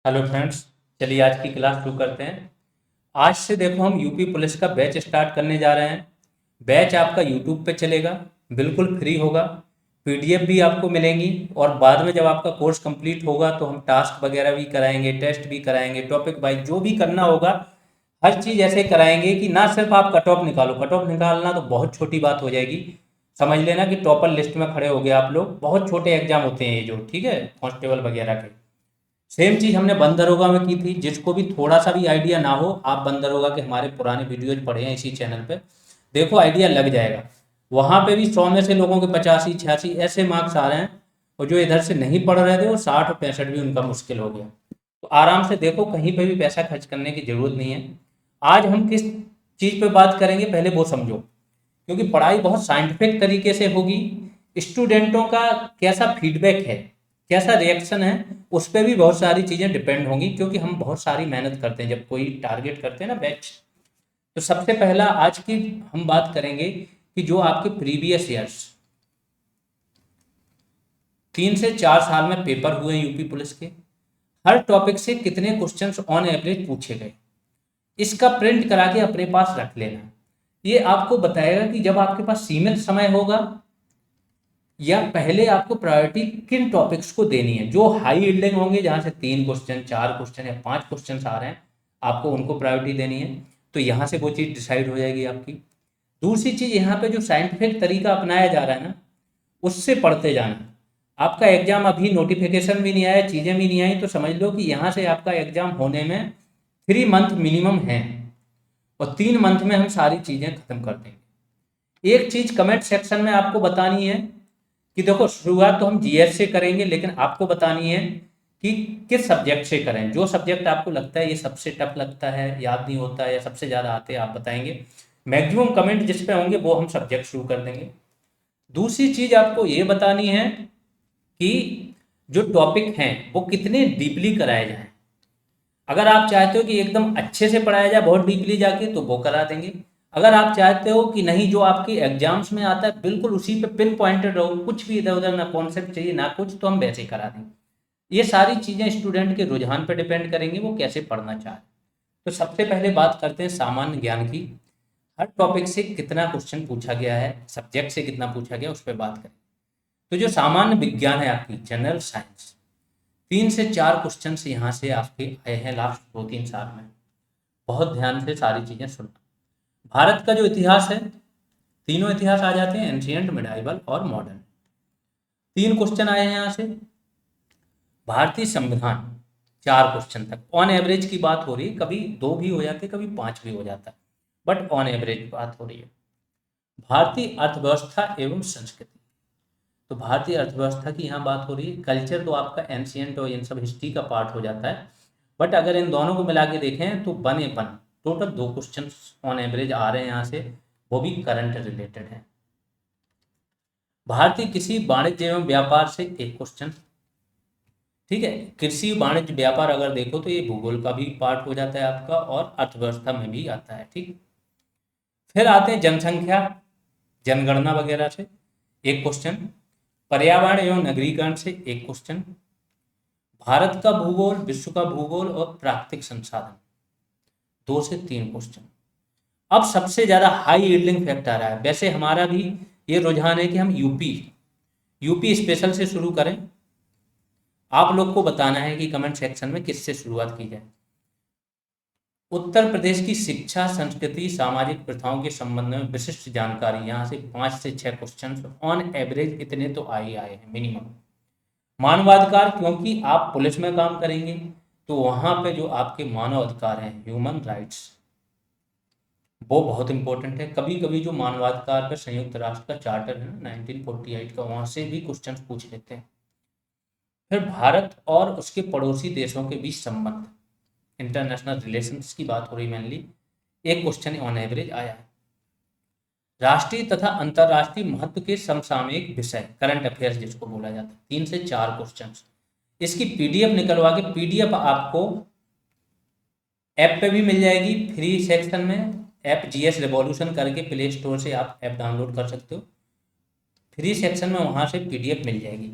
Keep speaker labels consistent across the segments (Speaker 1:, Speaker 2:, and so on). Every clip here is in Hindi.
Speaker 1: Hello friends. चलिए आज की क्लास शुरू करते हैं। आज से देखो हम यूपी पुलिस का बैच स्टार्ट करने जा रहे हैं। बैच आपका यूट्यूब पे चलेगा, बिल्कुल फ्री होगा। पीडीएफ भी आपको मिलेंगी और बाद में जब आपका कोर्स कंप्लीट होगा तो हम टास्क वगैरह भी कराएंगे, टेस्ट भी कराएंगे, टॉपिक वाइज जो भी करना होगा हर चीज़ ऐसे कराएंगे कि ना सिर्फ आप कट ऑफ निकालो। कट ऑफ निकालना तो बहुत छोटी बात हो जाएगी। समझ लेना कि टॉपर लिस्ट में खड़े हो गए आप लोग। बहुत छोटे एग्जाम होते हैं ये जो, ठीक है, कांस्टेबल वगैरह के। सेम चीज़ हमने बंद दरोगा में की थी। जिसको भी थोड़ा सा भी आइडिया ना हो, आप बंद दरोगा के हमारे पुराने वीडियोज पढ़े हैं इसी चैनल पे, देखो आइडिया लग जाएगा। वहाँ पे भी 100 में से लोगों के 85 86 ऐसे मार्क्स आ रहे हैं, और जो इधर से नहीं पढ़ रहे थे वो 60 और 65 भी उनका मुश्किल हो गया। तो आराम से देखो, कहीं पे भी पैसा खर्च करने की जरूरत नहीं है। आज हम किस चीज़ पे बात करेंगे पहले वो समझो, क्योंकि पढ़ाई बहुत साइंटिफिक तरीके से होगी। स्टूडेंटों का कैसा फीडबैक है, कैसा रिएक्शन है, उस पर भी बहुत सारी चीज़ें डिपेंड होंगी, क्योंकि हम बहुत सारी मेहनत करते हैं जब कोई टारगेट करते हैं ना बैच। तो सबसे पहला आज की हम बात करेंगे कि जो आपके प्रीवियस ईयर्स 3 से 4 साल में पेपर हुए यूपी पुलिस के, हर टॉपिक से कितने क्वेश्चंस ऑन एवरेज पूछे गए, इसका प्रिंट करा के अपने पास रख लेना। ये आपको बताएगा कि जब आपके पास सीमित समय होगा या पहले आपको प्रायोरिटी किन टॉपिक्स को देनी है। जो हाई यील्डिंग होंगे, जहां से 3 क्वेश्चन 4 क्वेश्चन या 5 क्वेश्चन आ रहे हैं, आपको उनको प्रायोरिटी देनी है। तो यहाँ से वो चीज़ डिसाइड हो जाएगी आपकी। दूसरी चीज़, यहाँ पे जो साइंटिफिक तरीका अपनाया जा रहा है ना, उससे पढ़ते जाना। आपका एग्जाम अभी नोटिफिकेशन भी नहीं आया, चीज़ें भी नहीं आई, तो समझ लो कि यहाँ से आपका एग्जाम होने में 3 मंथ मिनिमम है, और 3 मंथ में हम सारी चीज़ें खत्म कर देंगे। एक चीज़ कमेंट सेक्शन में आपको बतानी है कि देखो, शुरुआत तो हम जीएस से करेंगे, लेकिन आपको बतानी है कि किस सब्जेक्ट से करें। जो सब्जेक्ट आपको लगता है ये सबसे टफ लगता है, याद नहीं होता है, या सबसे ज़्यादा आते हैं, आप बताएंगे। मैक्सिमम कमेंट जिस पे होंगे वो हम सब्जेक्ट शुरू कर देंगे। दूसरी चीज़ आपको ये बतानी है कि जो टॉपिक हैं वो कितने डीपली कराए जाएं। अगर आप चाहते हो कि एकदम अच्छे से पढ़ाया जाए बहुत डीपली जाके, तो वो करा देंगे। अगर आप चाहते हो कि नहीं, जो आपके एग्जाम्स में आता है बिल्कुल उसी पे पिन पॉइंटेड रहो, कुछ भी इधर उधर ना कॉन्सेप्ट चाहिए ना कुछ, तो हम वैसे ही करा देंगे। ये सारी चीज़ें स्टूडेंट के रुझान पर डिपेंड करेंगे, वो कैसे पढ़ना चाहे। तो सबसे पहले बात करते हैं सामान्य ज्ञान की। हर टॉपिक से कितना क्वेश्चन पूछा गया है, सब्जेक्ट से कितना पूछा गया, उस पर बात करें। तो जो सामान्य विज्ञान है आपकी जनरल साइंस, 3 से 4 क्वेश्चन से यहाँ से आपके आए हैं लास्ट 2 3 साल में। बहुत ध्यान से सारी चीज़ें सुनना। भारत का जो इतिहास है, तीनों इतिहास आ जाते हैं, एंशियंट, मिडाइवल और मॉडर्न। 3 क्वेश्चन आए हैं यहाँ से। भारतीय संविधान, 4 क्वेश्चन तक ऑन एवरेज की बात हो रही है। कभी 2 भी हो जाते, कभी 5 भी हो जाता है, बट ऑन एवरेज बात हो रही है। भारतीय अर्थव्यवस्था एवं संस्कृति, तो भारतीय अर्थव्यवस्था की यहाँ बात हो रही है। कल्चर तो आपका एंशियंट और इन सब हिस्ट्री का पार्ट हो जाता है, बट अगर इन दोनों को मिला के देखें तो बने बन टोटल 2 क्वेश्चन ऑन एवरेज आ रहे हैं यहाँ से, वो भी करंट रिलेटेड है। भारतीय कृषि वाणिज्य एवं व्यापार से 1 क्वेश्चन, ठीक है। कृषि वाणिज्य व्यापार अगर देखो तो ये भूगोल का भी पार्ट हो जाता है आपका, और अर्थव्यवस्था में भी आता है, ठीक। फिर आते हैं जनसंख्या, जनगणना वगैरह से 1 क्वेश्चन। पर्यावरण एवं नगरीकरण से 1 क्वेश्चन। भारत का भूगोल, विश्व का भूगोल और प्राकृतिक संसाधन, 2 से 3 क्वेश्चन। अब सबसे ज्यादा हाई यील्डिंग फैक्ट आ रहा है। वैसे हमारा भी ये रुझान है कि हम यूपी यूपी स्पेशल से शुरू करें। आप लोग को बताना है कि कमेंट सेक्शन में किससे शुरुआत की जाए। उत्तर प्रदेश की शिक्षा, संस्कृति, सामाजिक प्रथाओं के संबंध में विशिष्ट जानकारी, यहाँ से 5 से 6 क्वेश्चन ऑन एवरेज इतने तो आ ही आए हैं मिनिमम। मानवाधिकार, क्योंकि आप पुलिस में काम करेंगे तो वहां पे जो आपके मानव अधिकार हैं, ह्यूमन राइट्स, वो बहुत इंपॉर्टेंट है। कभी कभी जो मानवाधिकार पर संयुक्त राष्ट्र का चार्टर है ना 1948 का, वहां से भी क्वेश्चन पूछ लेते हैं। फिर भारत और उसके पड़ोसी देशों के बीच संबंध, इंटरनेशनल रिलेशंस की बात हो रही मेनली, 1 क्वेश्चन ऑन एवरेज आया है। राष्ट्रीय तथा अंतर्राष्ट्रीय महत्व के समसामयिक विषय, करंट अफेयर्स जिसको बोला जाता है, 3 से 4 क्वेश्चन। इसकी पीडीएफ निकलवा के, पीडीएफ आपको ऐप पे भी मिल जाएगी फ्री सेक्शन में। ऐप जीएस रिवॉल्यूशन करके प्ले स्टोर से आप ऐप डाउनलोड कर सकते हो। फ्री सेक्शन में वहां से पीडीएफ मिल जाएगी।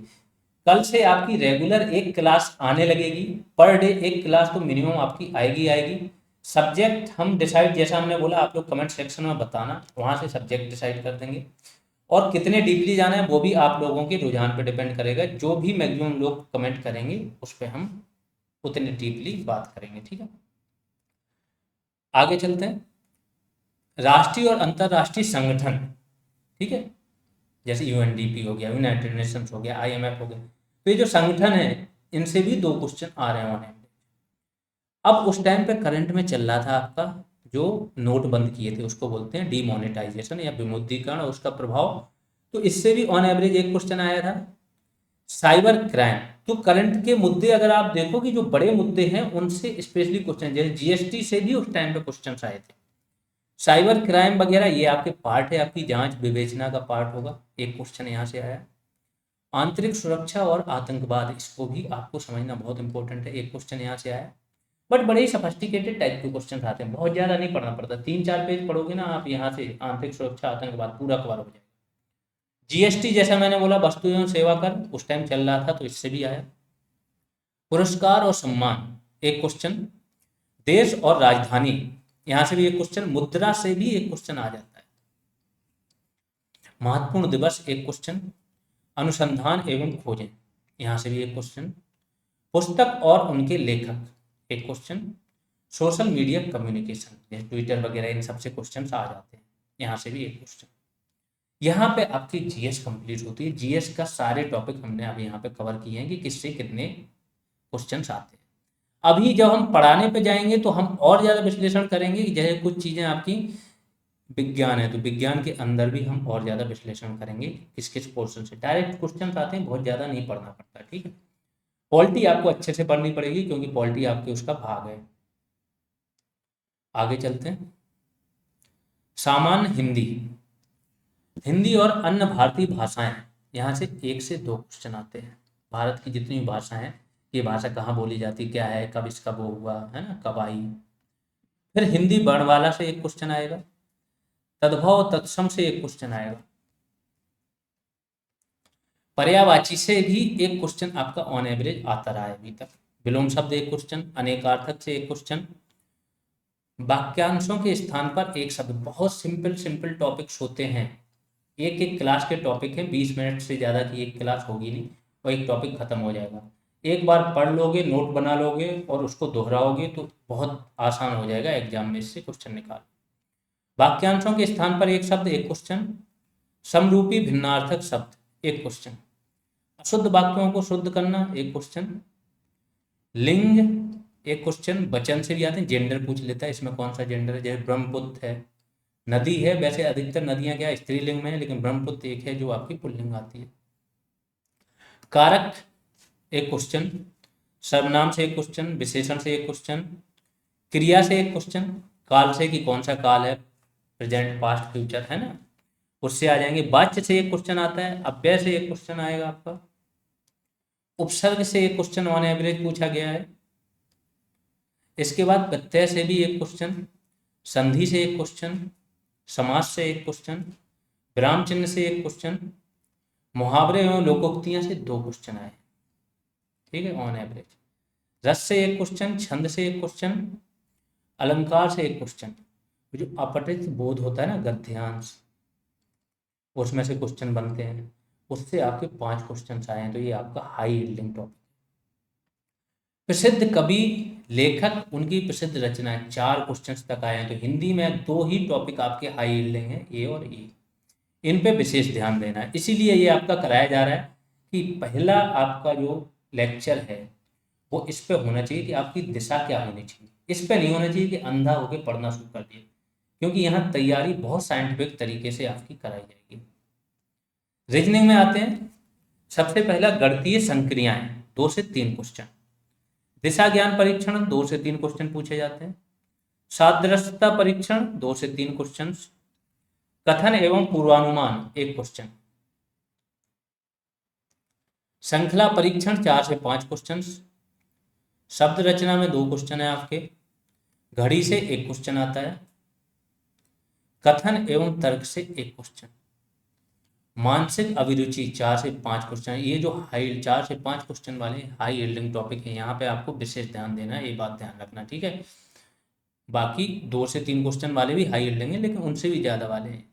Speaker 1: कल से आपकी रेगुलर एक क्लास आने लगेगी, पर डे एक क्लास तो मिनिमम आपकी आएगी आएगी। सब्जेक्ट हम डिसाइड, जैसा हमने बोला, आप लोग कमेंट सेक्शन में बताना, वहाँ से सब्जेक्ट डिसाइड कर देंगे। और कितने डीपली जाना है वो भी आप लोगों के रुझान पे डिपेंड करेगा, जो भी मैक्सिमम लोग कमेंट करेंगे उस पर हम उतनी डीपली बात करेंगे, ठीक है। आगे चलते हैं। राष्ट्रीय और अंतर्राष्ट्रीय संगठन, ठीक है, जैसे यूएनडीपी हो गया, यूनाइटेड नेशंस हो गया, आईएमएफ हो गया, तो ये जो संगठन है इनसे भी 2 क्वेश्चन आ रहे हैं। अब उस टाइम पे करंट में चल रहा था आपका जो नोट बंद किए थे, उसको बोलते हैं डीमोनेटाइजेशन या विमुद्रीकरण, और उसका प्रभाव, तो इससे भी ऑन एवरेज एक क्वेश्चन आया था। साइबर क्राइम, तो करंट के मुद्दे अगर आप देखो कि जो बड़े मुद्दे हैं उनसे स्पेशली क्वेश्चन, जैसे जीएसटी से भी उस टाइम पे क्वेश्चन आए थे। साइबर क्राइम वगैरह ये आपके पार्ट है, आपकी जांच विवेचना का पार्ट होगा, एक क्वेश्चन यहाँ से आया। आंतरिक सुरक्षा और आतंकवाद, इसको भी आपको समझना बहुत इंपॉर्टेंट है, एक क्वेश्चन यहाँ से आया। बट बड़े ही सफिस्टिकेटेड टाइप के क्वेश्चन आते हैं, बहुत ज़्यादा नहीं पढ़ना पड़ता, 3-4 पेज पढ़ोगे ना आप, यहाँ से आंतरिक सुरक्षा आतंकवाद पूरा कवर हो जाएगा। जीएसटी जैसा मैंने बोला, वस्तु एवं सेवा कर, उस टाइम चल रहा था तो इससे भी आया। पुरस्कार और सम्मान, एक क्वेश्चन। देश और राजधानी, यहाँ से भी एक क्वेश्चन। मुद्रा से भी एक क्वेश्चन आ जाता है। महत्वपूर्ण दिवस, एक क्वेश्चन। अनुसंधान एवं खोजें, यहाँ से भी एक क्वेश्चन। पुस्तक और उनके लेखक, एक क्वेश्चन। सोशल मीडिया कम्युनिकेशन, जैसे ट्विटर वगैरह, इन सबसे क्वेश्चन आ जाते हैं, यहाँ से भी एक क्वेश्चन। यहाँ पे आपकी जीएस कंप्लीट होती है। जीएस का सारे टॉपिक हमने अभी यहाँ पे कवर किए हैं कि किससे कितने क्वेश्चंस आते हैं। अभी जब हम पढ़ाने पे जाएंगे तो हम और ज़्यादा विश्लेषण करेंगे कि जैसे कुछ चीज़ें आपकी विज्ञान है तो विज्ञान के अंदर भी हम और ज़्यादा विश्लेषण करेंगे किस किस पोर्शन से। डायरेक्ट क्वेश्चन आते हैं, बहुत ज़्यादा नहीं पढ़ना पड़ता, ठीक है। पॉलिटी आपको अच्छे से पढ़नी पड़ेगी क्योंकि पॉलिटी आपके उसका भाग है। आगे चलते हैं। सामान्य हिंदी, हिंदी और अन्य भारतीय भाषाएं, यहाँ से 1 से 2 क्वेश्चन आते हैं। भारत की जितनी भी भाषा हैं, ये भाषा कहाँ बोली जाती, क्या है, कब इसका वो हुआ है ना, कब आई। फिर हिंदी वर्णमाला से एक क्वेश्चन आएगा। तद्भव तत्सम से एक क्वेश्चन आएगा। पर्यायवाची से भी एक क्वेश्चन आपका ऑन एवरेज आता रहा है अभी तक। विलोम शब्द एक क्वेश्चन, अनेकार्थक से एक क्वेश्चन, वाक्यांशों के स्थान पर एक शब्द। बहुत सिंपल सिंपल टॉपिक्स होते हैं, एक एक क्लास के टॉपिक है, 20 मिनट से ज़्यादा की एक क्लास होगी नहीं और एक टॉपिक खत्म हो जाएगा। एक बार पढ़ लोगे, नोट बना लोगे और उसको दोहराओगे तो बहुत आसान हो जाएगा एग्जाम में इससे क्वेश्चन निकाल। वाक्यांशों के स्थान पर एक शब्द, एक क्वेश्चन। समरूपी भिन्नार्थक शब्द, एक क्वेश्चन। अशुद्ध वाक्यों को शुद्ध करना, एक क्वेश्चन। लिंग, एक क्वेश्चन। वचन से भी आते हैं, जेंडर पूछ लेता है, इसमें कौन सा जेंडर है, जैसे ब्रह्मपुत्र है, नदी है, वैसे अधिकतर नदियां क्या स्त्रीलिंग में है, लेकिन ब्रह्मपुत्र एक है जो आपकी पुल्लिंग आती है। कारक, एक क्वेश्चन। सर्वनाम से एक क्वेश्चन, विशेषण से एक क्वेश्चन, क्रिया से एक क्वेश्चन, काल से कि कौन सा काल है, प्रेजेंट पास्ट फ्यूचर है ना, उससे आ जाएंगे। वाच्य से एक क्वेश्चन आता है, अव्यय से एक क्वेश्चन आएगा आपका, उपसर्ग से एक क्वेश्चन ऑन एवरेज पूछा गया है। इसके बाद प्रत्यय से भी एक क्वेश्चन, संधि से एक क्वेश्चन, समास से एक क्वेश्चन, विराम चिन्ह से एक क्वेश्चन, मुहावरे एवं लोकोक्तियां से 2 क्वेश्चन आए, ठीक है, ऑन एवरेज। रस से एक क्वेश्चन, छंद से एक क्वेश्चन, अलंकार से एक क्वेश्चन। जो अपठित बोध होता है ना, गद्यांश, उसमें से क्वेश्चन बनते हैं, उससे आपके 5 क्वेश्चन आए हैं, तो ये आपका हाई यील्डिंग टॉपिक। प्रसिद्ध कवि, लेखक, उनकी प्रसिद्ध रचनाएं, 4 क्वेश्चन तक आए हैं। तो हिंदी में 2 ही टॉपिक आपके हाई यील्डिंग हैं, ए और ई, इन पे विशेष ध्यान देना है। इसीलिए ये आपका कराया जा रहा है कि पहला आपका जो लेक्चर है वो इस पे होना चाहिए कि आपकी दिशा क्या होनी चाहिए। इस पे नहीं होना चाहिए कि अंधा होकर पढ़ना शुरू कर दिया, क्योंकि यहाँ तैयारी बहुत साइंटिफिक तरीके से आपकी कराई जाएगी। रीजनिंग में आते हैं। सबसे पहला गणितीय संक्रियाएं, 2 से 3 क्वेश्चन। दिशा ज्ञान परीक्षण, 2 से 3 क्वेश्चन पूछे जाते हैं। सादृश्यता परीक्षण, 2 से 3 क्वेश्चन। कथन एवं पूर्वानुमान, एक क्वेश्चन। श्रृंखला परीक्षण, 4 से 5 क्वेश्चन। शब्द रचना में 2 क्वेश्चन है आपके। घड़ी से एक क्वेश्चन आता है। कथन एवं तर्क से एक क्वेश्चन। मानसिक अभिरुचि 4 से 5 क्वेश्चन, ये जो हाई 4 से 5 क्वेश्चन वाले हाई यील्डिंग टॉपिक है, यहाँ पे आपको विशेष ध्यान देना है, ये बात ध्यान रखना, ठीक है। बाकी 2 से 3 क्वेश्चन वाले भी हाई यील्डिंग है, लेकिन उनसे भी ज़्यादा वाले हैं।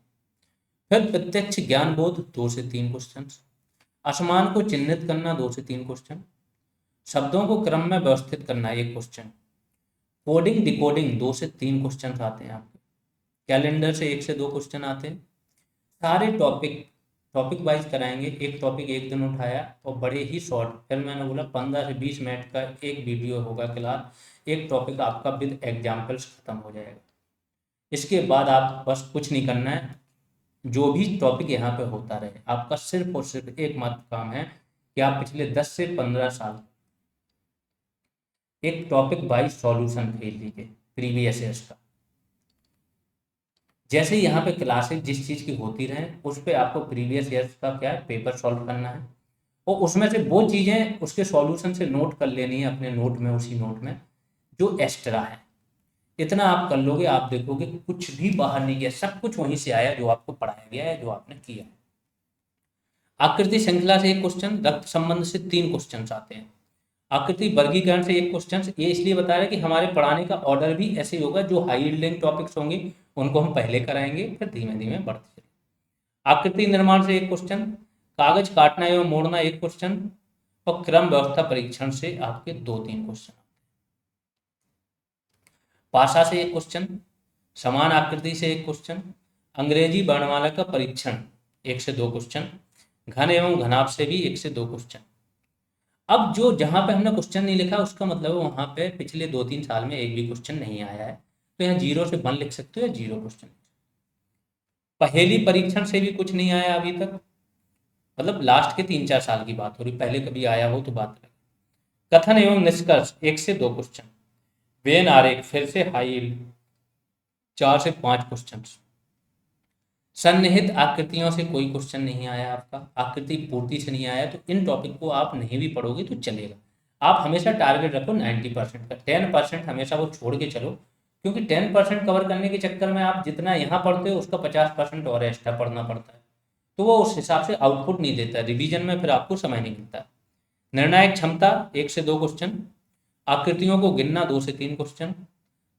Speaker 1: फिर प्रत्यक्ष ज्ञान बोध 2 से 3 क्वेश्चन, असमान को चिन्हित करना 2 से 3 क्वेश्चन, शब्दों को क्रम में व्यवस्थित करना 1 क्वेश्चन, कोडिंग डिकोडिंग 2 से 3 क्वेश्चन आते हैं आपके, कैलेंडर से 1 से 2 क्वेश्चन आते हैं। सारे टॉपिक टॉपिक वाइज कराएंगे, एक टॉपिक एक दिन उठाया और बड़े ही शॉर्ट, फिर मैंने बोला 15 से 20 मिनट का एक वीडियो होगा क्लास, एक टॉपिक आपका विद एग्जाम्पल्स खत्म हो जाएगा। इसके बाद आप बस कुछ नहीं करना है, जो भी टॉपिक यहाँ पे होता रहे, आपका सिर्फ और सिर्फ एकमात्र काम है कि आप पिछले 10 से 15 साल एक टॉपिक वाइज सॉल्यूशन भेज लीजिए प्रीवियस ईयर्स का। जैसे यहाँ पे क्लासेस जिस चीज़ की होती रहे, उस पे आपको प्रीवियस ईयर्स का क्या है पेपर सॉल्व करना है, और उसमें से वो चीज़ें उसके सॉल्यूशन से नोट कर लेनी है अपने नोट में, उसी नोट में जो एक्स्ट्रा है। इतना आप कर लोगे, आप देखोगे कुछ भी बाहर नहीं गया, सब कुछ वहीं से आया जो आपको पढ़ाया गया है, जो आपने किया है। आकृति श्रृंखला से 1 क्वेश्चन, रक्त संबंध से 3 क्वेश्चन आते हैं, आकृति वर्गीकरण से 1 क्वेश्चन। ये इसलिए बता रहे हैं कि हमारे पढ़ाने का ऑर्डर भी ऐसे ही होगा, जो हाई यील्डिंग टॉपिक्स होंगे उनको हम पहले कराएंगे, फिर धीमे धीमे बढ़ते चलेंगे। आकृति निर्माण से 1 क्वेश्चन, कागज काटना एवं मोड़ना 1 क्वेश्चन, और क्रम व्यवस्था परीक्षण से आपके 2-3 क्वेश्चन। भाषा से 1 क्वेश्चन, समान आकृति से 1 क्वेश्चन, अंग्रेजी वर्णमाला का परीक्षण 1 से 2 क्वेश्चन, घन एवं घनाभ से भी 1 से 2 क्वेश्चन। अब जो जहां पे हमने क्वेश्चन नहीं लिखा, उसका मतलब है वहां पे पिछले 2-3 साल में एक भी क्वेश्चन नहीं आया है, तो यहाँ 0 से 1 लिख सकते हो या 0 क्वेश्चन। पहेली परीक्षण से भी कुछ नहीं आया अभी तक, मतलब लास्ट के 3-4 साल की बात हो रही, पहले कभी आया हो तो बात अलग। कथन एवं निष्कर्ष 1 से 2 क्वेश्चन, वेन आरेख फिर से हाई यील्ड 4 से 5 क्वेश्चन। सन्निहित आकृतियों से कोई क्वेश्चन नहीं आया आपका, आकृति पूर्ति से नहीं आया, तो इन टॉपिक को आप नहीं भी पढ़ोगे तो चलेगा। आप हमेशा टारगेट रखो 90% का, 10% हमेशा वो छोड़ के चलो, क्योंकि 10% कवर करने के चक्कर में आप जितना यहाँ पढ़ते हो उसका 50% और एक्स्ट्रा पढ़ना पड़ता है, तो वो उस हिसाब से आउटपुट नहीं देता, रिवीजन में फिर आपको समय नहीं मिलता। निर्णायक क्षमता 1 से 2 क्वेश्चन, आकृतियों को गिनना 2 से 3 क्वेश्चन,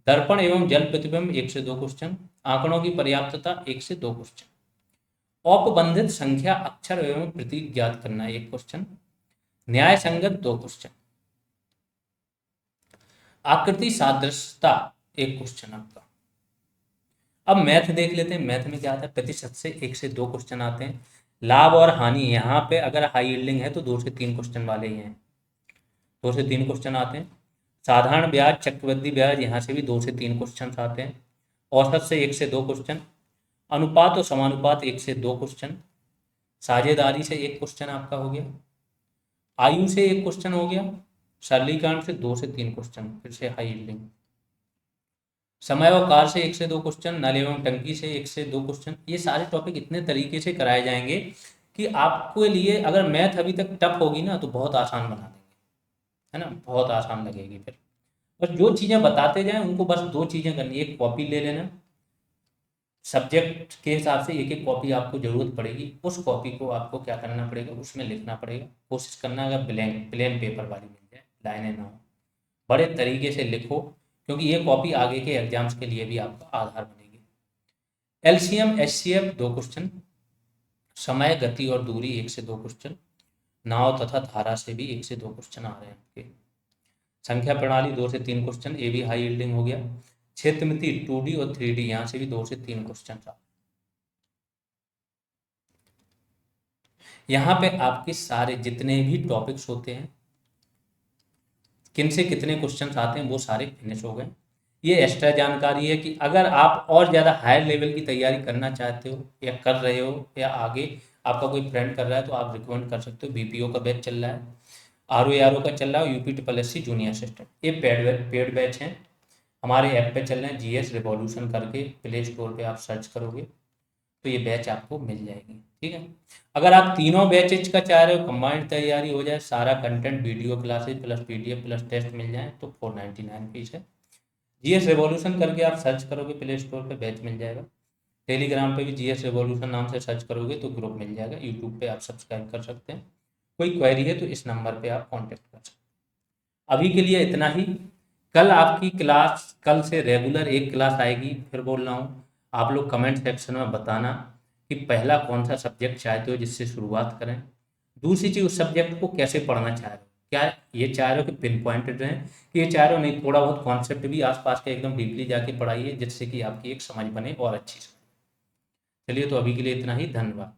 Speaker 1: दर्पण एवं जल प्रतिबिंब 1 से 2 क्वेश्चन, आंकड़ों की पर्याप्तता 1 से 2 क्वेश्चन, औपबंधित संख्या अक्षर एवं प्रतीक ज्ञात करना 1 क्वेश्चन, न्याय संगत 2 क्वेश्चन, आकृति सादृश्यता 1 क्वेश्चन आपका। अब मैथ देख लेते हैं, मैथ में क्या आता है, प्रतिशत से 1 से 2 क्वेश्चन आते हैं, लाभ और हानि यहाँ पे अगर हाई यील्डिंग है तो 2 से 3 क्वेश्चन वाले ही हैं, 2 से 3 क्वेश्चन आते हैं। साधारण ब्याज चक्रवृद्धि ब्याज, यहाँ से भी 2 से 3 क्वेश्चन आते हैं। औसत से 1 से 2 क्वेश्चन, अनुपात और समानुपात 1 से 2 क्वेश्चन, साझेदारी से 1 क्वेश्चन आपका हो गया, आयु से 1 क्वेश्चन हो गया, सरलीकरण से 2 से 3 क्वेश्चन, फिर से हाई यील्डिंग। समय और कार से 1 से 2 क्वेश्चन, नल एवं टंकी से 1 से 2 क्वेश्चन। ये सारे टॉपिक इतने तरीके से कराए जाएंगे कि आपको लिए अगर मैथ अभी तक टफ होगी ना तो बहुत आसान बना देंगे, है ना, बहुत आसान लगेगी। फिर बस जो चीज़ें बताते जाएं उनको बस 2 चीज़ें करनी, एक कॉपी ले लेना, सब्जेक्ट के हिसाब से 1-1 कॉपी आपको ज़रूरत पड़ेगी, उस कॉपी को आपको क्या करना पड़ेगा, उसमें लिखना पड़ेगा। कोशिश करना अगर प्लेन पेपर वाली मिल जाए, लाइनें ना हो, बड़े तरीके से लिखो, क्योंकि ये कॉपी आगे के एग्जाम्स के लिए भी आपका आधार बनेगी। एलसीएम एचसीएफ 2 क्वेश्चन, समय गति और दूरी 1 से 2 क्वेश्चन, नाव तथा धारा से भी 1 से 2 क्वेश्चन आ रहे हैं आपके। संख्या प्रणाली 2 से 3 क्वेश्चन, ये भी हाई यील्डिंग हो गया। क्षेत्रमिति 2D और 3D, यहाँ से भी 2 से 3 क्वेश्चन आ। यहाँ पे आपके सारे जितने भी टॉपिक्स होते हैं, किन से कितने क्वेश्चंस आते हैं, वो सारे फिनिश हो गए। ये एक्स्ट्रा जानकारी है कि अगर आप और ज़्यादा हायर लेवल की तैयारी करना चाहते हो या कर रहे हो, या आगे आपका कोई फ्रेंड कर रहा है, तो आप रिकमेंड कर सकते हो। बीपीओ का बैच चल रहा है, आरओ का चल रहा है, यूपी जूनियर असिस्टेंट, ये पेड बैच हैं, हमारे ऐप पे चल रहे हैं। जीएस रिवॉल्यूशन करके प्ले स्टोर पे आप सर्च करोगे तो ये बैच आपको मिल जाएगी, ठीक है। अगर आप तीनों बैचेज का चाह रहे हो, कंबाइंड तैयारी हो जाए, सारा content video classes plus PDF plus test मिल जाए, तो 499 फीस है। जीएस रिवॉल्यूशन करके आप सर्च करोगे प्ले स्टोर पे, बैच मिल जाएगा। टेलीग्राम पे भी जीएस रिवॉल्यूशन नाम से सर्च करोगे तो ग्रुप मिल जाएगा। यूट्यूब पे आप सब्सक्राइब कर सकते हैं। कोई क्वेरी है तो इस नंबर पे आप कांटेक्ट कर सकते हैं। अभी के लिए इतना ही। कल आपकी क्लास, कल से रेगुलर एक क्लास आएगी। फिर बोल रहा हूँ, आप लोग कमेंट सेक्शन में बताना कि पहला कौन सा सब्जेक्ट चाहते हो जिससे शुरुआत करें। दूसरी चीज़, उस सब्जेक्ट को कैसे पढ़ना चाह रहे हो। क्या ये चाह रहे हो कि पिन पॉइंटेड रहें, कि ये चाह रहे हो नहीं थोड़ा बहुत कॉन्सेप्ट भी आसपास के एकदम डीपली जाके पढ़ाइए, जिससे कि आपकी एक समझ बने और अच्छी समझ। चलिए, तो अभी के लिए इतना ही। धन्यवाद।